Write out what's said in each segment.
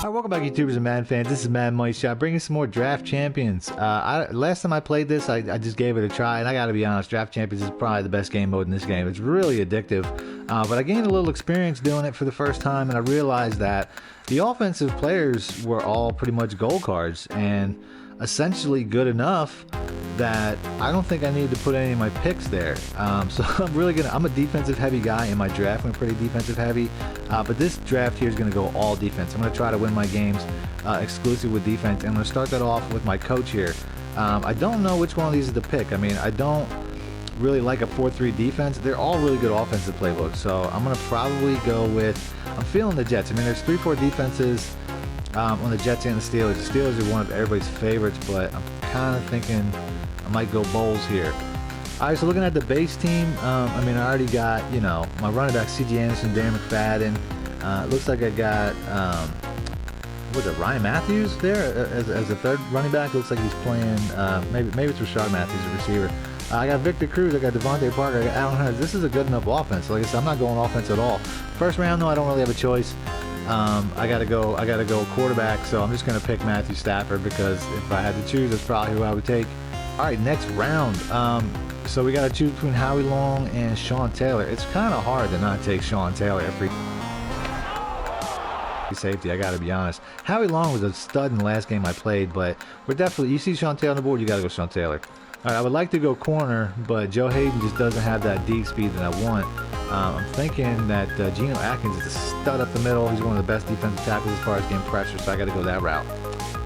Alright, welcome back YouTubers and Madden fans. This is Madden Money Shot, bringing some more Draft Champions. Last time I played this, I just gave it a try, and I gotta be honest, Draft Champions is probably the best game mode in this game. It's really addictive, but I gained a little experience doing it for the first time, and I realized that the offensive players were all pretty much gold cards, and essentially good enough that I don't think I need to put any of my picks there. So I'm a defensive heavy guy in my draft. I'm pretty defensive heavy, but this draft here is going to go all defense. I'm going to try to win my games exclusive with defense. I'm going to start that off with my coach here. I don't know which one of these is to pick. I mean, I don't really like a 4-3 defense. They're all really good offensive playbooks, so I'm going to probably go with, I'm feeling the Jets. I mean, there's 3-4 defenses on the Jets and the Steelers. The Steelers are one of everybody's favorites, but I'm kind of thinking I might go Bowles here. Alright, so looking at the base team, I mean, I already got, you know, my running back C.J. Anderson, Darren McFadden. It looks like I got, was it Ryan Matthews there as a third running back? Looks like he's playing, maybe it's Rashard Matthews, a receiver. I got Victor Cruz, I got Devontae Parker, I got Allen Hurts. This is a good enough offense. Like I said, I'm not going offense at all. First round, though, I don't really have a choice. I gotta go quarterback, so I'm just gonna pick Matthew Stafford because if I had to choose, that's probably who I would take. All right, next round. So we gotta choose between Howie Long and Sean Taylor. It's kind of hard to not take Sean Taylor at free safety. I gotta be honest. Howie Long was a stud in the last game I played, but we're definitely, you see Sean Taylor on the board, you gotta go Sean Taylor. All right, I would like to go corner, but Joe Hayden just doesn't have that deep speed that I want. I'm thinking that Geno Atkins is a stud up the middle. He's one of the best defensive tackles as far as getting pressure, so I got to go that route.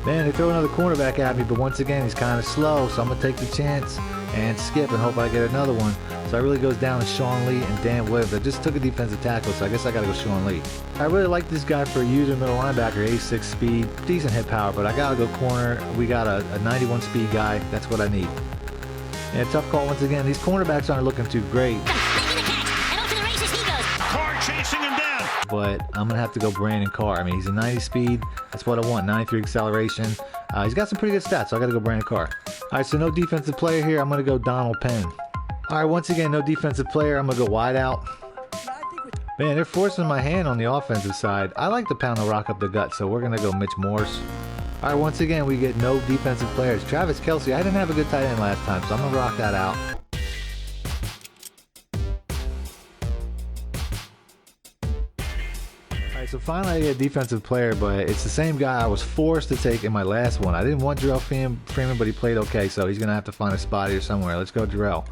Man, they throw another cornerback at me, but once again, he's kind of slow, so I'm going to take the chance and skip and hope I get another one. So it really goes down to Sean Lee and Dan Williams. I just took a defensive tackle, so I guess I got to go Sean Lee. I really like this guy for a user middle linebacker, 86 speed, decent hit power, but I got to go corner. We got a 91 speed guy. That's what I need. Yeah, tough call once again. These cornerbacks aren't looking too great. Chasing him down. But I'm gonna have to go Brandon Carr. I mean, he's a 90 speed. That's what I want. 93 acceleration. He's got some pretty good stats, so I gotta go Brandon Carr. All right, so no defensive player here. I'm gonna go Donald Penn. All right, once again, no defensive player. I'm gonna go wide out. Man, they're forcing my hand on the offensive side. I like to pound the rock up the gut, so we're gonna go Mitch Morse. All right, once again, we get no defensive players. Travis Kelce, I didn't have a good tight end last time, so I'm gonna rock that out. So finally I get a defensive player, but it's the same guy I was forced to take in my last one. I didn't want Jarrell Freeman, but he played okay, so he's going to have to find a spot here somewhere. Let's go Jarrell.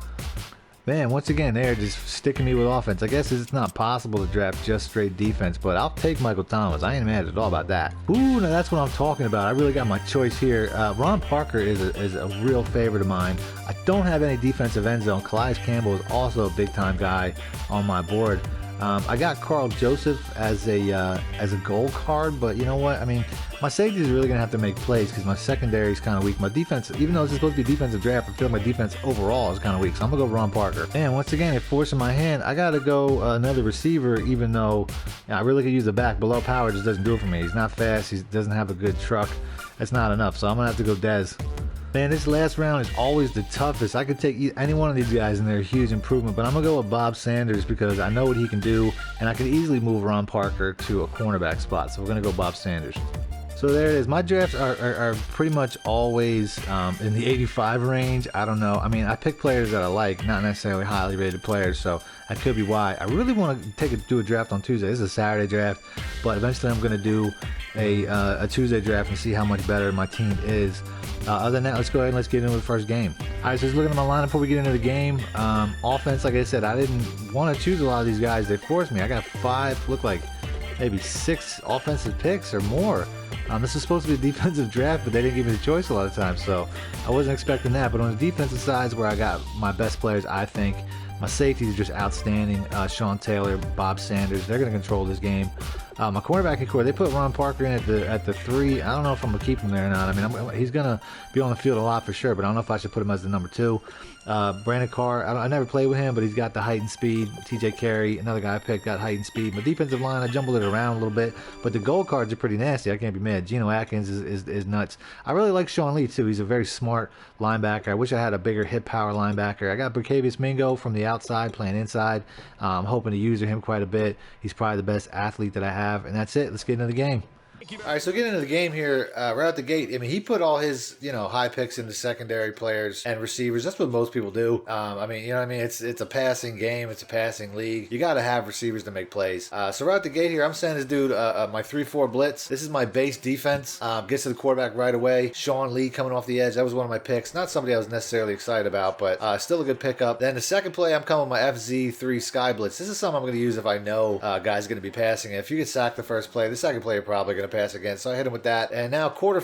Man, once again, they're just sticking me with offense. I guess it's not possible to draft just straight defense, but I'll take Michael Thomas. I ain't mad at all about that. Ooh, now that's what I'm talking about. I really got my choice here. Ron Parker is a real favorite of mine. I don't have any defensive end zone. Calais Campbell is also a big-time guy on my board. I got Carl Joseph as a gold card, but you know what? I mean, my safety is really going to have to make plays because my secondary is kind of weak. My defense, even though it's supposed to be defensive draft, I feel like my defense overall is kind of weak. So I'm going to go Ron Parker. And once again, if forcing my hand, I got to go another receiver, even though I really could use the back. Below power just doesn't do it for me. He's not fast. He doesn't have a good truck. That's not enough. So I'm going to have to go Dez. Man, this last round is always the toughest. I could take any one of these guys and they're a huge improvement, but I'm going to go with Bob Sanders because I know what he can do, and I could easily move Ron Parker to a cornerback spot. So we're going to go Bob Sanders. So there it is. My drafts are pretty much always in the 85 range. I don't know. I mean, I pick players that I like, not necessarily highly rated players, so that could be why. I really want to do a draft on Tuesday. This is a Saturday draft, but eventually I'm going to do a Tuesday draft and see how much better my team is. Other than that, let's go ahead and let's get into the first game. All right, so just looking at my lineup before we get into the game. Offense, like I said, I didn't want to choose a lot of these guys. They forced me. I got 5, look like maybe 6 offensive picks or more. This is supposed to be a defensive draft, but they didn't give me the choice a lot of times, so I wasn't expecting that. But on the defensive sides where I got my best players, I think my safeties are just outstanding. Sean Taylor, Bob Sanders, they're going to control this game. My cornerback and core, they put Ron Parker in at the 3. I don't know if I'm going to keep him there or not. I mean, he's going to be on the field a lot for sure, but I don't know if I should put him as the number 2. Brandon Carr, I never played with him, but he's got the height and speed. TJ Carey, another guy I picked, got height and speed. My defensive line, I jumbled it around a little bit, but the gold cards are pretty nasty. I can't be mad. Geno Atkins is nuts. I really like Sean Lee, too. He's a very smart linebacker. I wish I had a bigger hit power linebacker. I got Berkavius Mingo from the outside playing inside. I'm hoping to use him quite a bit. He's probably the best athlete that I have, and that's it. Let's get into the game. All right, so getting into the game here, right out the gate, I mean, he put all his, high picks into secondary players and receivers. That's what most people do. I mean, you know what I mean? It's a passing game. It's a passing league. You got to have receivers to make plays. So right out the gate here, I'm sending this dude my 3-4 blitz. This is my base defense. Gets to the quarterback right away. Sean Lee coming off the edge. That was one of my picks. Not somebody I was necessarily excited about, but still a good pickup. Then the second play, I'm coming with my FZ3 Sky Blitz. This is something I'm going to use if I know guy's going to be passing it. If you get sacked the first play, the second play you're probably going to pass again. So I hit him with that. And now quarter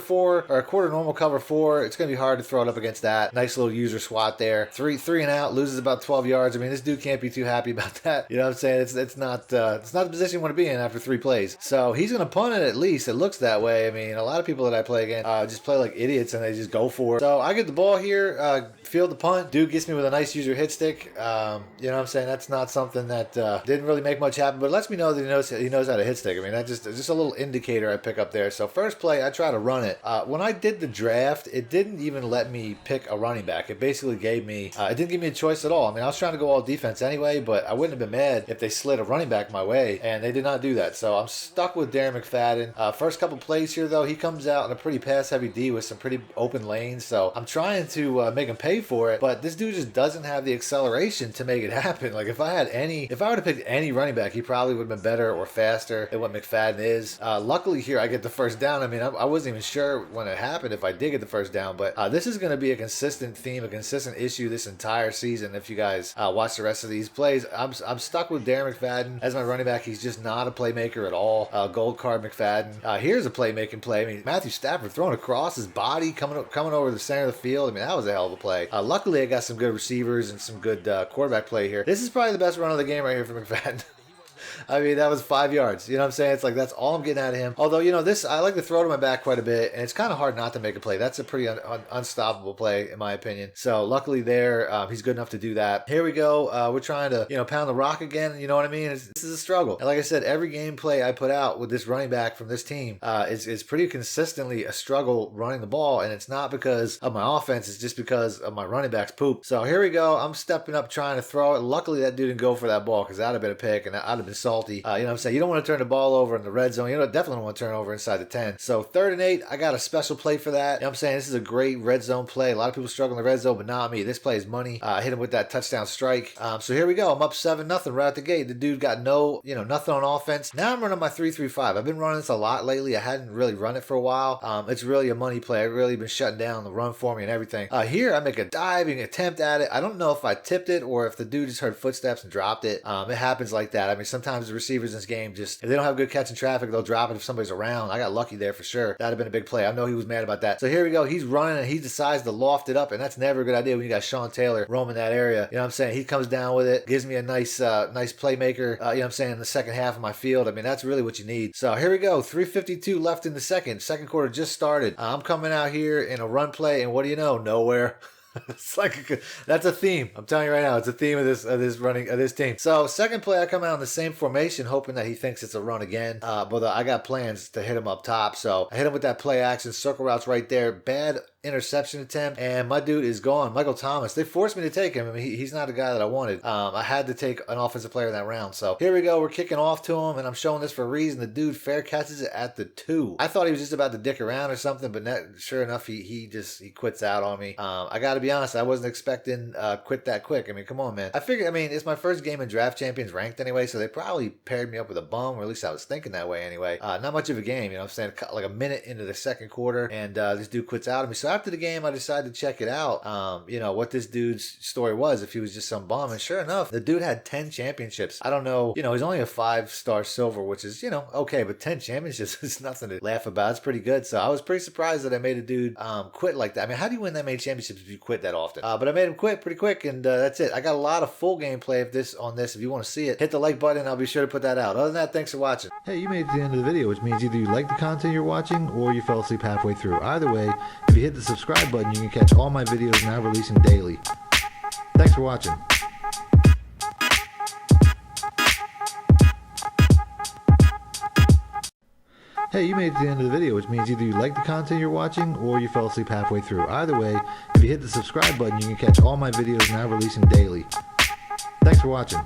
normal cover 4. It's going to be hard to throw it up against that. Nice little user swat there. Three and out, loses about 12 yards. I mean, this dude can't be too happy about that. You know what I'm saying? It's not the position you want to be in after 3 plays. So he's going to punt it at least. It looks that way. I mean, a lot of people that I play against just play like idiots and they just go for it. So I get the ball here, field the punt. Dude gets me with a nice user hit stick. You know what I'm saying? That's not something that didn't really make much happen, but it lets me know that he knows how to hit stick. I mean, that's just a little indicator I pick up there. So first play, I try to run it. When I did the draft, it didn't even let me pick a running back. It basically gave me, it didn't give me a choice at all. I mean, I was trying to go all defense anyway, but I wouldn't have been mad if they slid a running back my way, and they did not do that. So I'm stuck with Darren McFadden. First couple plays here, though, he comes out in a pretty pass-heavy D with some pretty open lanes. So I'm trying to make him pay for it, but this dude just doesn't have the acceleration to make it happen. Like if I would have picked any running back, he probably would have been better or faster than what McFadden is. Luckily here, I get the first down. I mean, I wasn't even sure when it happened if I did get the first down, but this is going to be a consistent theme, a consistent issue this entire season. If you guys watch the rest of these plays, I'm stuck with Darren McFadden as my running back. He's just not a playmaker at all. Gold card McFadden. Here's a playmaking play. I mean, Matthew Stafford throwing across his body, coming over the center of the field. I mean, that was a hell of a play. Luckily, I got some good receivers and some good quarterback play here. This is probably the best run of the game right here for McFadden. I mean, that was 5 yards. You know what I'm saying? It's like that's all I'm getting out of him. Although, this, I like to throw to my back quite a bit, and it's kind of hard not to make a play. That's a pretty unstoppable play, in my opinion. So, luckily there, he's good enough to do that. Here we go. We're trying to, pound the rock again. You know what I mean? This is a struggle. And like I said, every gameplay I put out with this running back from this team is pretty consistently a struggle running the ball, and it's not because of my offense. It's just because of my running back's poop. So, here we go. I'm stepping up trying to throw it. Luckily, that dude didn't go for that ball because that would have been a pick, and I'd have been salty. You know what I'm saying? You don't want to turn the ball over in the red zone. You definitely don't want to turn it over inside the 10. So 3rd and 8, I got a special play for that. You know what I'm saying? This is a great red zone play. A lot of people struggle in the red zone, but not me. This play is money. I hit him with that touchdown strike. So here we go. I'm up 7-0 right out the gate. The dude got nothing on offense. Now I'm running my 3-3-5. I've been running this a lot lately. I hadn't really run it for a while. It's really a money play. I've really been shutting down the run for me and everything. Here I make a diving attempt at it. I don't know if I tipped it or if the dude just heard footsteps and dropped it. It happens like that. I mean, sometimes the receivers in this game if they don't have good catching traffic, they'll drop it if somebody's around. I got lucky there for sure. That'd have been a big play. I know he was mad about that. So here we go. He's running and he decides to loft it up, and that's never a good idea when you got Sean Taylor roaming that area. You know what I'm saying? He comes down with it, gives me a nice playmaker, you know what I'm saying, in the second half of my field. I mean, that's really what you need. So here we go. 3:52 left in the second. Second quarter just started. I'm coming out here in a run play, and what do you know? Nowhere. It's like that's a theme. I'm telling you right now, it's a theme of this team. So second play, I come out in the same formation, hoping that he thinks it's a run again. But I got plans to hit him up top, so I hit him with that play action, circle routes right there. Bad interception attempt, and my dude is gone. Michael Thomas. They forced me to take him. I mean, he's not a guy that I wanted. I had to take an offensive player in that round. So here we go. We're kicking off to him, and I'm showing this for a reason. The dude fair catches it at the 2. I thought he was just about to dick around or something, but sure enough, he quits out on me. I got to be honest, I wasn't expecting quit that quick. I mean, come on, man. I figured, it's my first game in Draft Champions ranked anyway, so they probably paired me up with a bum, or at least I was thinking that way anyway. Not much of a game, you know what I'm saying? Like a minute into the second quarter, and this dude quits out on me. So after the game, I decided to check it out, what this dude's story was, if he was just some bum. And sure enough, the dude had 10 championships. I don't know, he's only a 5-star silver, which is, okay, but 10 championships is nothing to laugh about. It's pretty good. So I was pretty surprised that I made a dude quit like that. I mean, how do you win that many championships if you quit that often? But I made him quit pretty quick, and that's it. I got a lot of full gameplay on this. If you want to see it, hit the like button. I'll be sure to put that out. Other than that, thanks for watching. Hey, you made it to the end of the video, which means either you like the content you're watching or you fell asleep halfway through. Either way, if you hit the subscribe button, you can catch all my videos now releasing daily. Thanks for watching. Hey, you made it to the end of the video, which means either you like the content you're watching or you fell asleep halfway through. Either way, if you hit the subscribe button, you can catch all my videos now releasing daily. Thanks for watching.